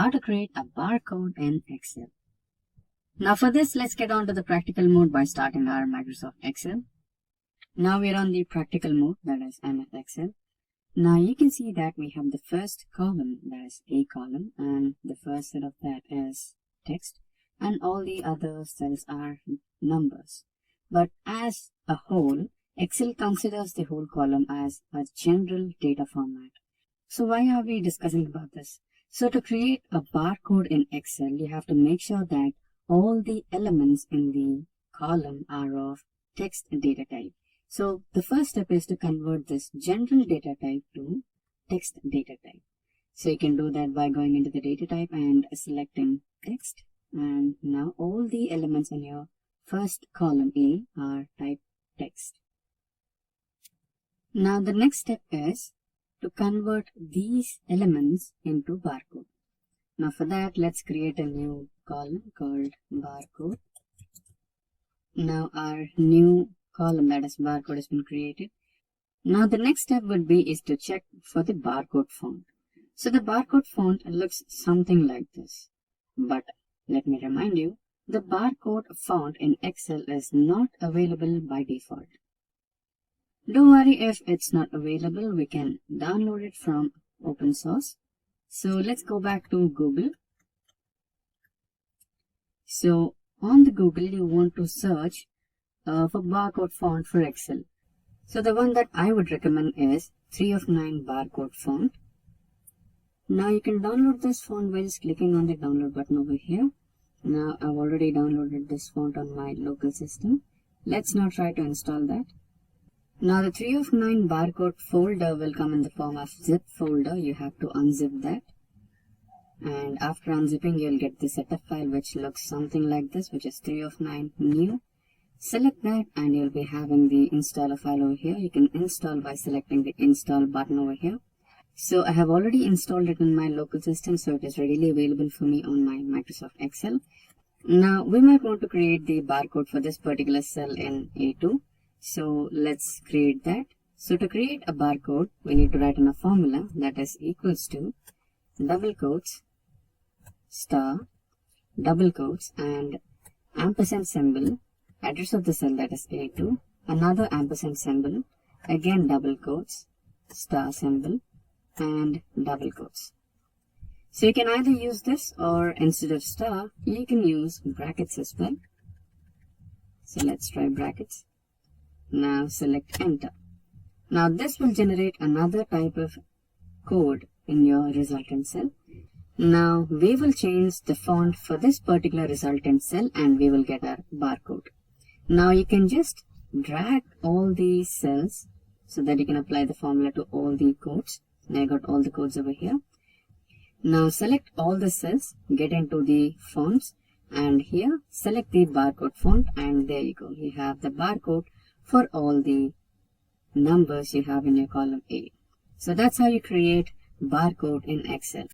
how to create a barcode in Excel. Now for this, let's get on to the practical mode by starting our Microsoft Excel. Now we're on the practical mode, that is MS Excel. Now you can see that we have the first column, that is A column, and the first set of that is text, and all the other cells are numbers. But as a whole, Excel considers the whole column as a general data format. So why are we discussing about this? So to create a barcode in Excel, you have to make sure that all the elements in the column are of text data type. So the first step is to convert this general data type to text data type. So you can do that by going into the data type and selecting text. And now all the elements in your first column A are type text. Now the next step is to convert these elements into barcode. Now for that, let's create a new column called barcode. Now our new column, that is barcode, has been created. Now the next step would be is to check for the barcode font. So the barcode font looks something like this. But let me remind you, the barcode font in Excel is not available by default. Don't worry if it's not available, we can download it from open source. So let's go back to Google. So on the Google, you want to search for barcode font for Excel. So the one that I would recommend is 3 of 9 barcode font. Now you can download this font by just clicking on the download button over here. Now I've already downloaded this font on my local system. Let's now try to install that. Now the 3 of 9 barcode folder will come in the form of zip folder. You have to unzip that. And after unzipping, you'll get the setup file which looks something like this, which is 3 of 9 new. Select that and you'll be having the installer file over here. You can install by selecting the install button over here. So I have already installed it in my local system, so it is readily available for me on my Microsoft Excel. Now we might want to create the barcode for this particular cell in A2. So let's create that. So to create a barcode, we need to write in a formula that is equals to double quotes, star, double quotes, and ampersand symbol, address of the cell, that is A2, another ampersand symbol, again double quotes, star symbol, and double quotes. So you can either use this, or instead of star, you can use brackets as well. So let's try brackets. Now select enter. Now this will generate another type of code in your resultant cell. Now we will change the font for this particular resultant cell and we will get our barcode. Now you can just drag all these cells so that you can apply the formula to all the codes. Now I got all the codes over here. Now select all the cells, get into the fonts, and here select the barcode font, and there you go. You have the barcode for all the numbers you have in your column A. So that's how you create barcode in Excel.